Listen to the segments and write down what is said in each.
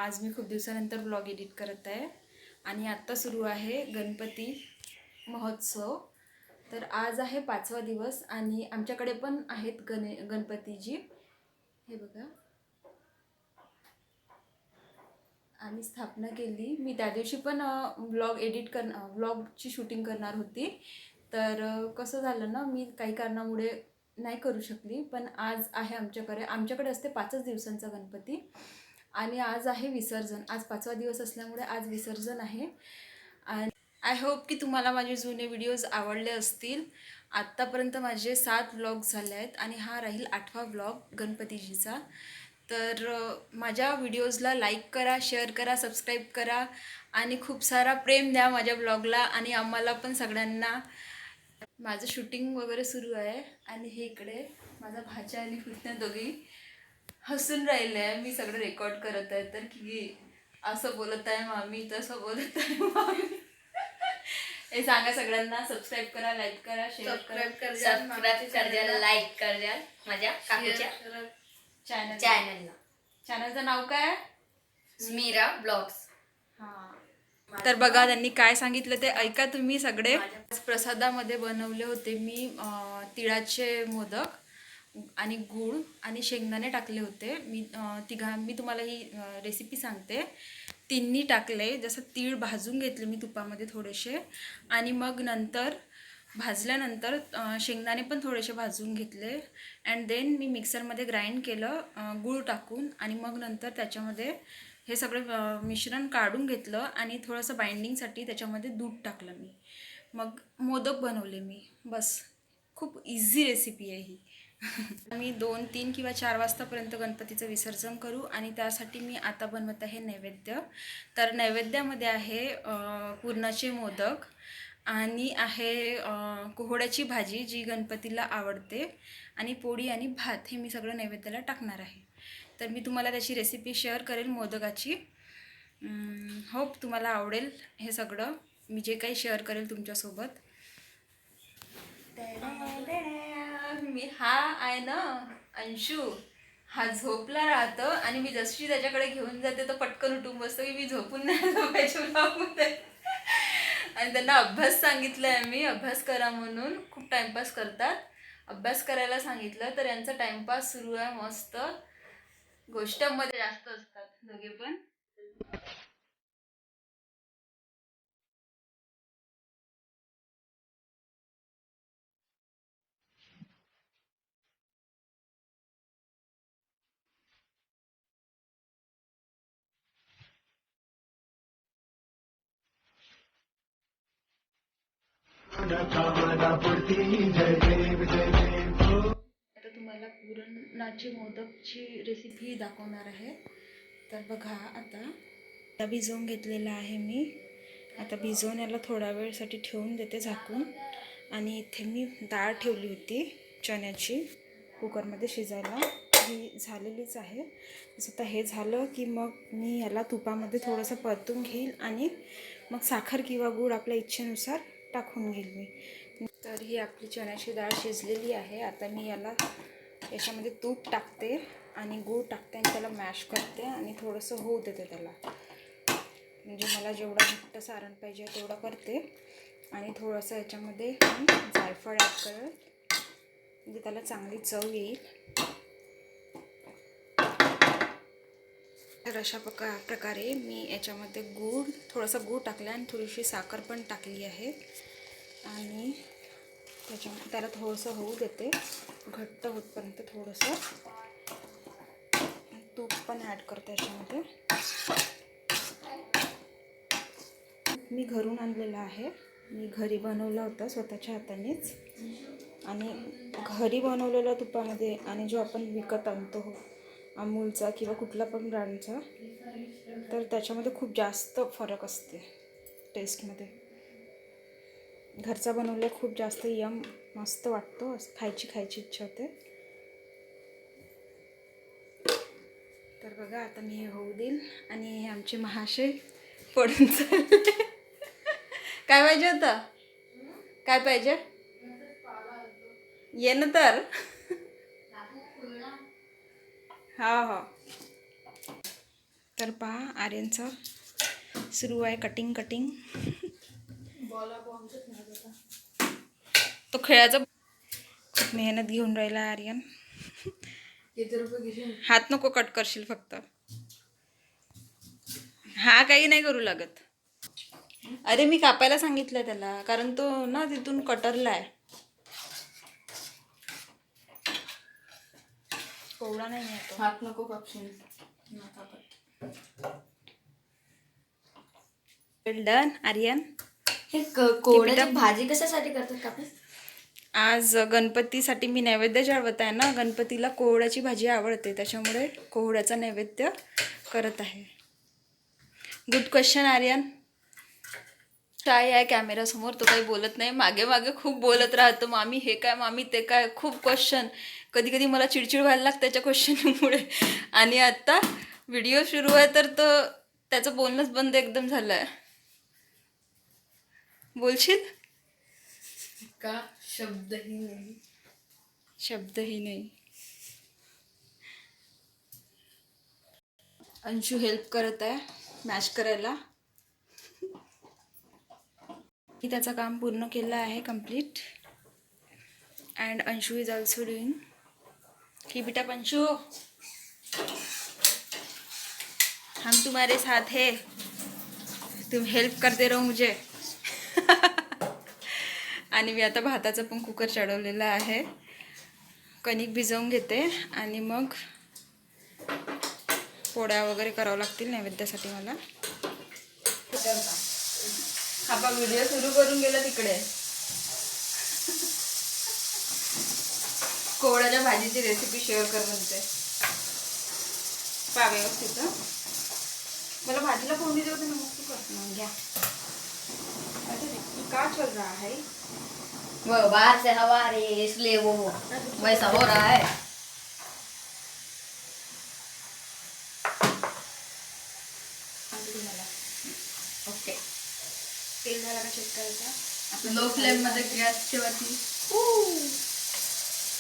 आज मी खूप दिवसानंतर ब्लॉग एडिट करत आहे आणि आत्ता सुरू आहे गणपती महोत्सव. तर आज आहे 5वा दिवस आणि आमच्याकडे पण आहेत गणपतीजी. हे बघा, आम्ही स्थापना केली. मी त्या दिवशी पण व्लॉगची शूटिंग करणार होती. तर कसं झालं ना, मी काही कारणामुळे नाही करू शकली. पण आज आहे आमच्याकडे असते 5च दिवसांचा गणपती आणि आज आहे विसर्जन. आज 5वा दिवस असल्यामुळे आज विसर्जन आहे. आणि आय होप की तुम्हाला माझे जुने व्हिडिओज आवडले असतील. आत्तापर्यंत माझे 7 व्लॉग झाले आहेत आणि हा राहील 8वा व्लॉग गणपतीजीचा. तर माझ्या व्हिडिओजला लाईक करा, शेअर करा, सबस्क्राईब करा आणि खूप सारा प्रेम द्या माझ्या ब्लॉगला आणि आम्हाला पण सगळ्यांना. माझं शूटिंग वगैरे सुरू आहे आणि हे इकडे माझा भाच्या आणि पुतण्या दोघी हसून राहिले आहे. मी सगळं रेकॉर्ड करत आहे तर की असं बोलत आहे मामी, तसं बोलत आहे मामी. हे सांगा सगळ्यांना, सबस्क्राईब करा, लाईक करा, शेअर करा, लाईक कर द्या माझ्या काकूच्या चॅनलचं नाव काय? स्मिरा ब्लॉग्स. हां, तर बघा त्यांनी काय सांगितलं ते ऐका तुम्ही सगळे. प्रसादामध्ये बनवले होते मी तिळाचे मोदक आणि गूळ आणि शेंगदाणे टाकले होते. मी तुम्हाला ही रेसिपी सांगते. तिन्ही टाकले. जसं तीळ भाजून घेतले मी तुपामध्ये थोडेसे आणि मग नंतर भाजल्यानंतर शेंगदाणे पण थोडेसे भाजून घेतले अँड देन मी मिक्सरमध्ये ग्राइंड केलं गूळ टाकून आणि मग नंतर त्याच्यामध्ये हे सगळं मिश्रण काढून घेतलं आणि थोडंसं बाइंडिंगसाठी त्याच्यामध्ये दूध टाकलं मी. मग मोदक बनवले मी. बस, खूप इझी रेसिपी आहे ही. मी 2, 3 किंवा 4 वाजतापर्यंत गणपतीचं विसर्जन करू आणि त्यासाठी मी आता बनवत आहे नैवेद्य. तर नैवेद्यामध्ये आहे पुरणाचे मोदक आणि आहे कोहड्याची भाजी जी गणपतीला आवडते आणि पोळी आणि भात. हे मी सगळं नैवेद्याला टाकणार आहे. तर मी तुम्हाला त्याची रेसिपी शेअर करेल मोदकाची. होप तुम्हाला आवडेल हे सगळं मी जे काही शेअर करेल तुमच्यासोबत. मी हा आहे ना अंशू, हा झोपला राहतो आणि मी जशी त्याच्याकडे घेऊन जाते तो पटकन उठून बसतो की मी झोपून नाही झोपायची लावून दे. आणि त्यांना अभ्यास सांगितलं आहे मी, अभ्यास करा म्हणून. खूप टाइमपास करतात. अभ्यास करायला सांगितलं तर यांचा टाइमपास सुरू आहे मस्त. गोष्टांमध्ये जास्त असतात दोघे पण. आता तुम्हाला पुरणाची मोदकची रेसिपी दाखवणार आहे. तर बघा, आता भिजवून घेतलेला आहे मी. आता भिजवण्याला थोडा वेळसाठी ठेवून देते झाकून. आणि इथे मी डाळ ठेवली होती चण्याची कुकरमध्ये शिजायला. ही झालेलीच आहे. जसं आता हे झालं की मग मी याला तुपामध्ये थोडंसं परतून घेईल आणि मग साखर किंवा गूळ आपल्या इच्छेनुसार टाकून घेईल मी. तर ही आपली चण्याची डाळ शिजलेली आहे. आता मी याच्यामध्ये तूप टाकते आणि गूळ टाकते आणि त्याला मॅश करते आणि थोडंसं होऊ देते त्याला. म्हणजे मला जेवढा घट्ट सारण पाहिजे तेवढं करते आणि थोडंसं याच्यामध्ये जायफळ ॲड करेल म्हणजे त्याला चांगली चव येईल. तर अशा प्रकारे मी याच्यामध्ये थोडंसं गूळ टाकलं आणि थोडीशी साखर पण टाकली आहे आणि त्याला थोडंसं होऊ देते घट्ट होतपर्यंत. थोडंसं तूप पण ॲड करते याच्यामध्ये. मी घरून आणलेलं आहे. मी घरी बनवलं होतं स्वतःच्या हातानेच. आणि घरी बनवलेल्या तुपामध्ये आणि जो आपण विकत आणतो अमूलचा किंवा कुठला पण ब्रँडचा, तर त्याच्यामध्ये खूप जास्त फरक असते टेस्टमध्ये. घरचा बनवल्या खूप जास्त मस्त वाटतो, खायची इच्छा होते. तर बघा, आता मी हे होऊ देईल आणि आमचे महाशय पडून चालले. काय पाहिजे होतं? काय पाहिजे? ये ना तर. हा. तर पहा आर्यनचं सुरू आहे कटिंग. तो खेळाचा खूप मेहनत घेऊन राहिला आर्यन. हात नको कट करशील फक्त. हा काही नाही करू लागत. अरे मी कापायला सांगितलं त्याला, कारण तो ना तिथून कटरलाय. कोवळा नाही आहे तो. हात नको कापशील. वेल डन आर्यन. हे कोवड्याची भाजी कशासाठी करतात कापू? आज गणपतीसाठी मी नैवेद्य चढवत आहे ना. गणपतीला कोहळ्याची भाजी आवडते, त्याच्यामुळे कोहळ्याचा नैवेद्य करत आहे. Good question Aryan. काय आहे कॅमेरासमोर, तो काही बोलत नाही. मागे मागे खूप बोलत राहतो, मामी हे काय, मामी ते काय, खूप क्वेश्चन. कधी कधी मला चिडचिड व्हायला लागतं त्याच्या क्वेश्चनमुळे. आणि आत्ता व्हिडिओ सुरू आहे तर तो त्याचं बोलणंच बंद एकदम झालं आहे. बोलशील? का शब्दही नाही. शब्दही नाही. अंशू हेल्प करत आहे मॅश करायला. मी त्याचं काम पूर्ण केलं आहे complete. And Anshu is also doing. की बेटा पंशू, हम तुम्हारे साथ है, तुम हेल्प करते रहो मुझे. आणि मी आता भाताचं पण कुकर चढवलेलं आहे. कणिक भिजवून घेते आणि मग पोळ्या वगैरे करावं लागतील नैवेद्यासाठी मला. हा बा व्हिडिओ सुरू करून गेला तिकडे. कोवळ्याच्या भाजीची रेसिपी शेअर कर म्हणते. पा व्यवस्थित. मला भाजीला फोडणी देऊ दे ना, मग तू कर. मग घ्या. अरे का चल रहा है? वो बाहर से हवा आ रही है इसलिए वो वैसा हो रहा है. ओके. तेल झाला का चेक करायचा. लो फ्लेम मध्ये गॅस ठेवायची.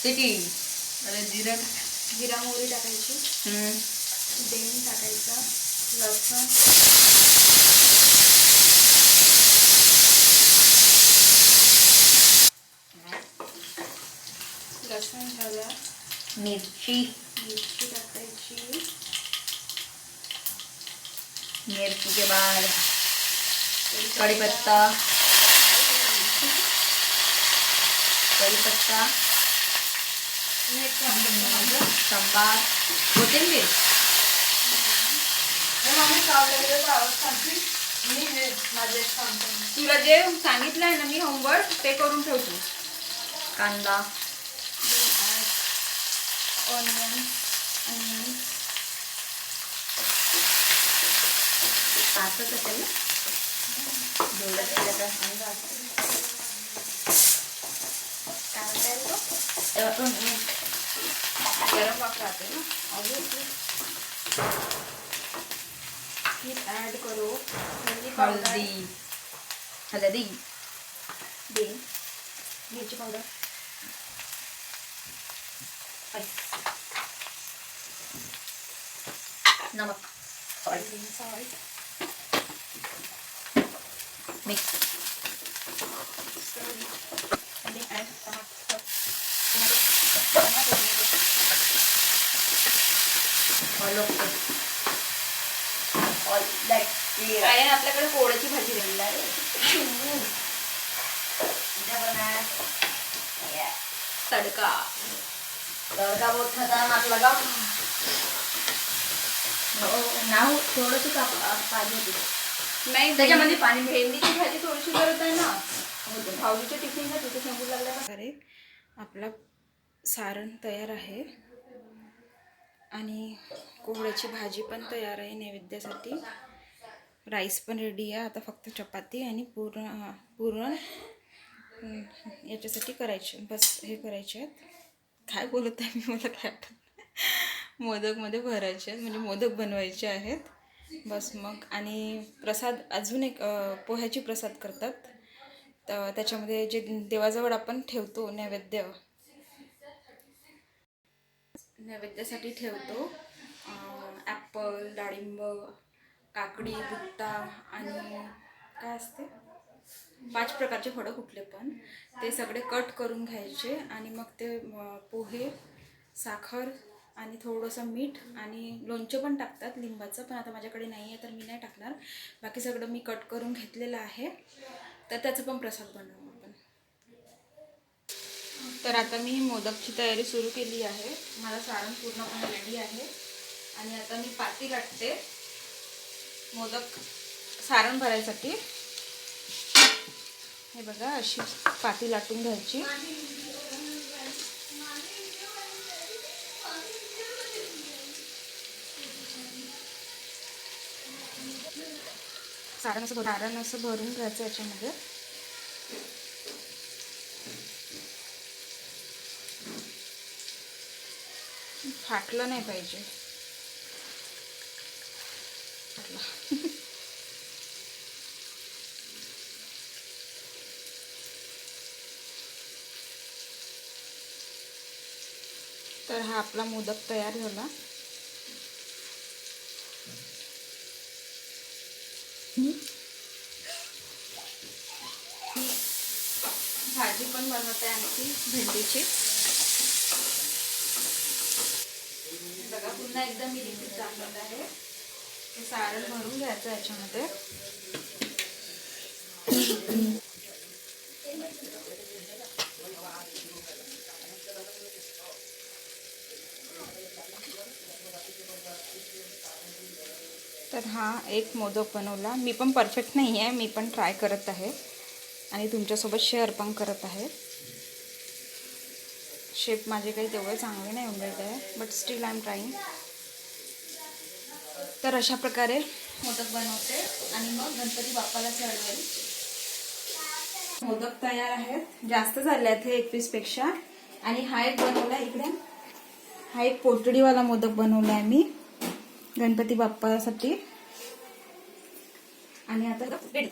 सिटी अरे जिरा मोहरी टाकायची. देन टाकायचा लसूण. लसूण झालं. मिरची टाकायची. मिर्ची के बाद कढ़ीपत्ता सांबार कोथिंबीर. तुला जे सांगितलंय ना मी होमवर्क ते करून ठेवतो. कांदा ऑनियन टाकत असेल ना गरम वाफ राहते ना ऑब्वियसली. फिर ॲड करो हल्दी देन मिरची पावडर. नमक सॉल्ट मिक्स. आणि ॲड ऑल दॅट क्लिअर. आहे आपल्याकडे कोळ्याची भाजी राहिली आहे. तडका तड़का बहुत खतरनाक लगा. नाव थोडंसं पाहिजे होती. नाही त्याच्यामध्ये पाणी भेंडीची भाजी थोडीशी करत आहे ना. भाऊजीच्या टिफिनला तिथे सांगू लागला का. अरे आपला सारण तयार आहे आणि कोहळ्याची भाजी पण तयार आहे नैवेद्यासाठी. राईस पण रेडी आहे. आता फक्त चपाती आणि पुरण याच्यासाठी करायचे. बस हे करायचे आहेत. काय बोलत आहे मी, मला काय आठवत. मोदकमध्ये भरायचे आहेत, म्हणजे मोदक बनवायचे आहेत बस. मग आणि प्रसाद अजून एक पोह्याची प्रसाद करतात. तर त्याच्यामध्ये जे देवाजवळ आपण ठेवतो नैवेद्यासाठी ठेवतो ॲपल, डाळिंब, काकडी, बुट्टा आणि काय असते 5 प्रकारचे फळं कुठले पण ते सगळे कट करून घ्यायचे आणि मग ते पोहे, साखर आणि थोडंसं मीठ आणि लोणचं पण टाकतात लिंबाचं, पण आता माझ्याकडे नाही आहे तर मी नाही टाकणार. बाकी सगळं मी कट करून घेतलेलं आहे, तर त्याचं पण प्रसाद बनवू आपण. तर आता मी मोदकची तयारी सुरू केली आहे. माझं सारण पूर्णपणे रेडी आहे आणि आता मी पाती लाटते मोदक सारण भरायसाठी. हे बघा, अशी पाती लाटून घ्यायची. सारण असं भरून घ्यायचं याच्यामध्ये. फाटलं नाही पाहिजे. तर हा आपला मोदक तयार झाला. भाजी पण बनवते आणखी भेंडीची. बघा, पुन्हा एकदा मी लिंबू टाकत आहे. हे सारण भरून घ्यायचं याच्यामध्ये. तर हा एक मोदक बनवला. मी पण परफेक्ट नाही आहे, मी पण ट्राय करत आहे आणि तुमच्यासोबत शेअर पण करत आहे. शेप माझे काही तेवढे चांगले नाही उमरत आहे, but still I am trying. तर अशा प्रकारे मोदक बनवते आणि मग गणपती बाप्पाला चढवेल. मोदक तयार आहेत, जास्त झाले आहेत हे 21 पेक्षा. आणि हा एक बनवला इकडे, हा एक पोटडीवाला मोदक बनवला आहे मी गणपती बाप्पासाठी. आणि आता रेडी.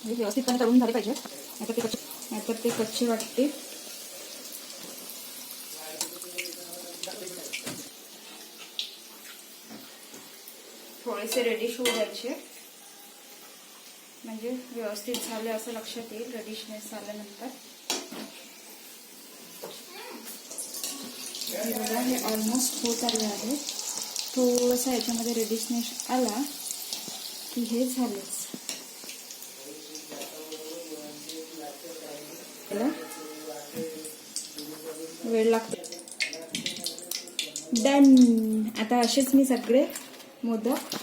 व्यवस्थितपणे तळून झाले पाहिजे, नाहीतर ते कच्चे वाटते. थोडेसे रेडिश होऊ द्यायचे, म्हणजे व्यवस्थित झाले असं लक्षात येईल रेडिशनेस झाल्यानंतर. हे बघा, हे ऑलमोस्ट होत आले आहे. थोडंसं याच्यामध्ये रेडिशनेस आला की हे झालेच. वेळ लागतो. डन. आता असेच मी सगळे मोदक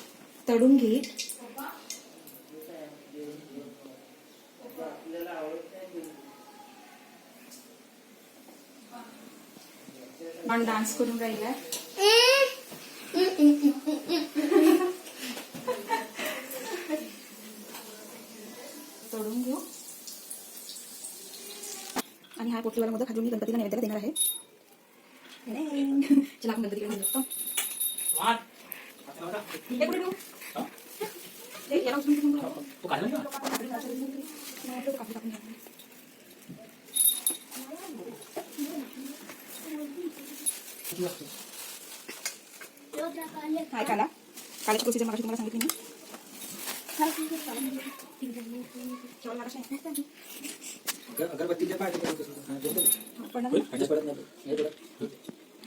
तळून घेईल. पण डान्स करून राहिला. तळून घेऊ. आणि हा पोटलीवाला मोदक खाजून मी गणपतीला नैवेद्याला देणार आहे. चला आपण गणपतीला देऊ. काय काला काल्याची प्रोसिजर मगाशी तुम्हाला सांगितली मी.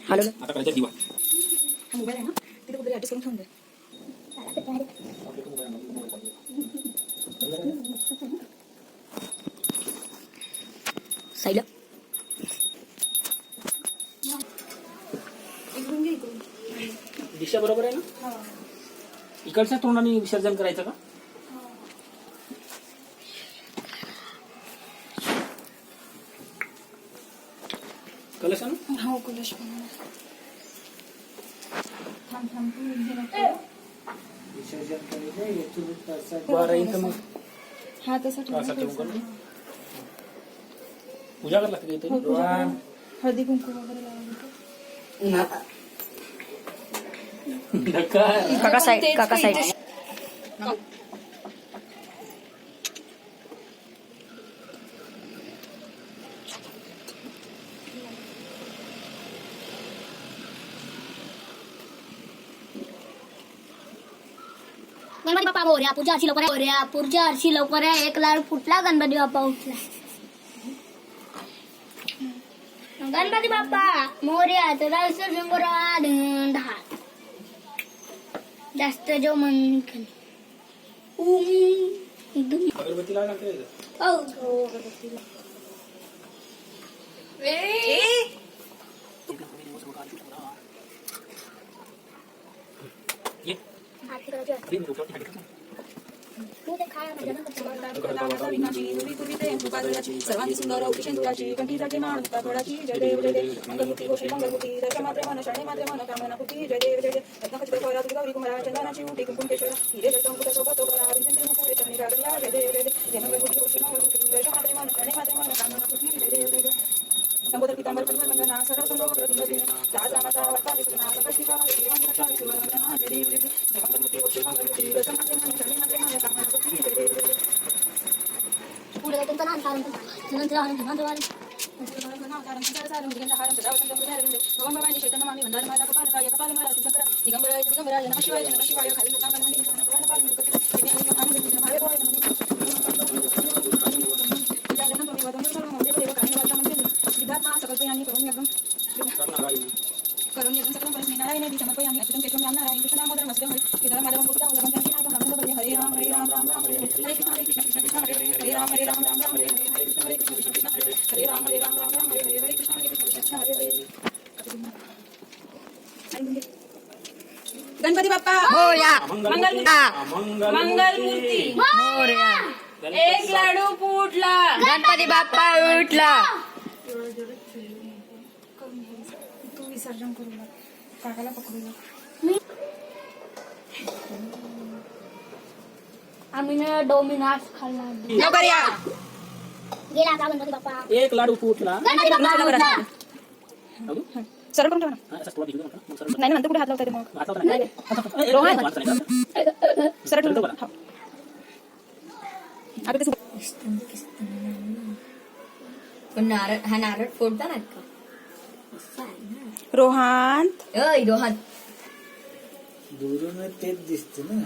हॅलो, आता करायचा दिवा. मोबाईल आहे ना, तिथे कुठे ऍडजस्ट करून ठेवून दे. साईला दिशा बरोबर आहे ना. इकडच्या तोंडाने विसर्जन करायचं का? कलश ना. हो, कलश विसर्जन करायचं. बारा इंच मग हा तसा पूजा करायला लागते. हळदी कुंकू वगैरे लावायचं. काका साईड. गणपती बाप्पा मोरया, पुढच्या वर्षी लवकर मोरया, पुढच्या वर्षी लवकर आहे. 1 लाड फुटला, गणपती बाप्पा उठला. गणपती बाप्पा मोरया, त्याला विसर्जन करा. 10 जास्त जो मन एकदम अगरबत्ती लावायला लागते. ये. ये, मी डोक्यावर हात घालतो. सर्वांची सुंदर औषधाची कंठीसाठी मान कातोडाची जय देव जय देव मंगलमूर्ती गोष्टी मंगलमूर्ती दर्शन मात्रे मन शरणे मात्रे मन कामना पुती जय देव जय देव रत्नखचित फळा तुझी गौरी कुमारा चंदनाची उठी कुंकुम केशरा हिरे जलतम कुठ सोबत करा विंचन मुकुटे चरणी गागल्या जय देव जय देव जय मंगलमूर्ती गोष्टी मंगलमूर्ती दर्शन मात्रे मन शरणे मात्रे मन कामना पुती जय देव जय देव संबोधर पितांबर पंचमंगना सर्व संभोग प्रतिमदिन राज रामाचा वार्ता विसुना संकष्टिका देवांची रक्षा विसुवंदना जय देव जय देव जय मंगलमूर्ती गोष्टी मंगलमूर्ती दर्शन मात्रे मन शरणे मात्रे मन कामना पुती जय देव जय देव पुढे तुमचं नाम कारण करून एकदम सकल परिस्थिती नारायण दी समर्पयामि अच्युतं केशवं यां नारायण कृष्ण दामोदर मत्स्यं हरे केदार माधवं मुकुटं वल्लभं जानकी नायकं नमः हरे राम राम हरे हरे कृष्ण कृष्ण हरे हरे राम राम हरे हरे कृष्ण कृष्ण हरे राम राम हरे हरे कृष्ण कृष्ण हरे हरे. गणपती बाप्पा मोरया, मंगलमूर्ती मोरया. 1 लाडू फुटला. गणपती बाप्पा उठला. तू विसर्जन करू लाग. काकाला पकडू लाग. आम्ही ना डोमिनोज खाल्ला. लवकर या. गेला का गणपती बाप्पा? 1 लाडू फुटला. गणपती बाप्पा अगं, सरळ करून ठेवा ना. हा, असं थोडा भिजू नका. मग सरळ नाही ना, नंतर कुठे हात लावता येते मग. हात लावता नाही. रोहन. हात नाही. सरळ ठेवून ठेवतो बरं. हो. आता ते पण नारळ हा नारळ फोडता नाहीत का? रोहन अय रोहन दुरून तेच दिसते ना.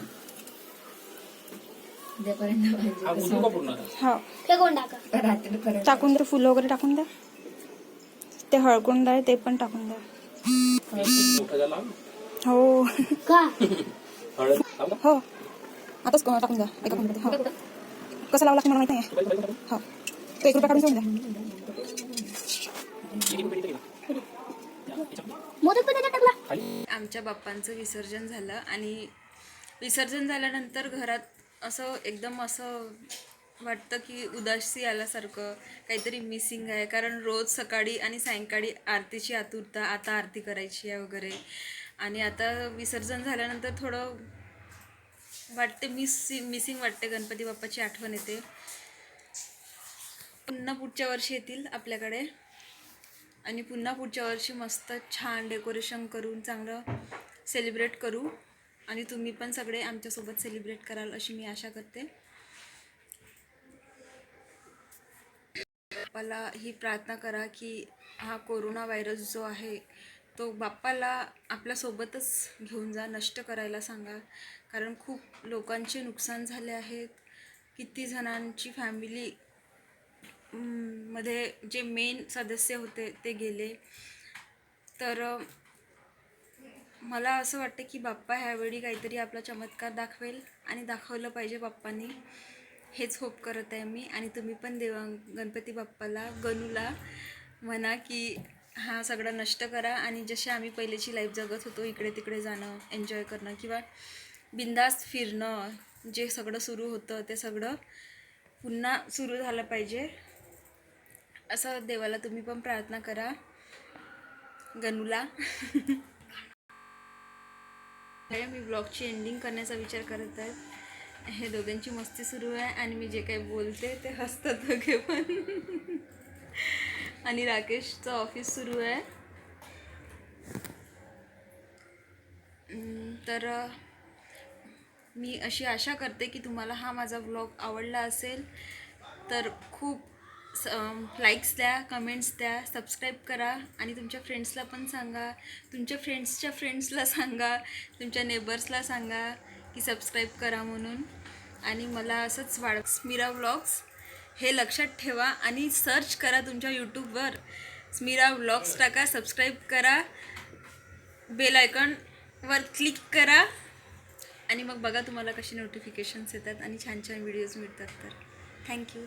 उद्यापर्यंत हा उजू का पूर्ण आता? हा ते कोण टाका? रात्री परत टाकून द्या, फुलं वगैरे टाकून द्या. ते हळकुंड आहे ते पण टाकून द्या. मोठा झाला. हो का? हळद लावला? हो आताच टाकून द्या एका कंपनीत. हो कसं लावला मला माहित नाही. पहिलं पहिलं टाकू. हो तो 1 रुपया काढून ठेवून द्या. किती रुपये इथे गेला? मोदक पण त्याच्यात टाकला. खाली. आमच्या बाप्पांचं विसर्जन झालं आणि विसर्जन झाल्यानंतर घरात असं एकदम असं वाटतं की उदासी आल्यासारखं काहीतरी मिसिंग आहे. कारण रोज सकाळी आणि सायंकाळी आरतीची आतुरता, आता आरती करायची आहे वगैरे. आणि आता विसर्जन झाल्यानंतर थोडं वाटते मिसिंग वाटते. गणपती बाप्पाची आठवण येते. पुन्हा पुढच्या वर्षी येतील आपल्याकडे आणि पुन्हा पुढच्या वर्षी मस्त छान डेकोरेशन करून चांगलं सेलिब्रेट करू आणि तुम्ही पण सगळे आमच्यासोबत सेलिब्रेट कराल अशी मी आशा करते. बाप्पाला ही प्रार्थना करा की हा कोरोना व्हायरस जो आहे तो बाप्पाला आपल्यासोबतच घेऊन जा, नष्ट करायला सांगा. कारण खूप लोकांचे नुकसान झाले आहेत. किती जणांची फॅमिली मध्ये जे मेन सदस्य होते ते गेले. तर मला असं वाटतं की बाप्पा ह्यावेळी काहीतरी आपला चमत्कार दाखवेल आणि दाखवलं पाहिजे बाप्पांनी. हेच होप करत आहे मी. आणि तुम्ही पण गणपती बाप्पाला गणूला म्हणा की हा सगळं नष्ट करा आणि जसे आम्ही पहिलेची लाईफ जगत होतो, इकडे तिकडे जाणं, एन्जॉय करणं किंवा बिंदास फिरणं, जे सगळं सुरू होतं ते सगळं पुन्हा सुरू झालं पाहिजे असं देवाला तुम्ही पण प्रार्थना करा. गणूला मी ब्लॉगची एंडिंग करण्याचा विचार करत आहे. हे दोघांची मस्ती सुरू आहे आणि मी जे काही बोलते ते हसतात दोघे पण. आणि राकेशचं ऑफिस सुरू आहे. तर मी अशी आशा करते की तुम्हाला हा माझा व्लॉग आवडला असेल तर खूप लाईक्स द्या, कमेंट्स द्या, सबस्क्राईब करा आणि तुमच्या फ्रेंड्सला पण सांगा, तुमच्या फ्रेंड्सच्या फ्रेंड्सला सांगा, तुमच्या नेबर्सला सांगा की सबस्क्राईब करा म्हणून, आणि मला असंच स्मिरा व्लॉग्स हे लक्षात ठेवा आणि सर्च करा तुमच्या यूट्यूबवर, स्मिरा व्लॉग्स टाका, सबस्क्राईब करा, बेल आयकॉनवर क्लिक करा आणि मग बघा तुम्हाला कसे नोटिफिकेशन्स येतात आणि छान छान व्हिडिओज मिळतात. तर थँक्यू.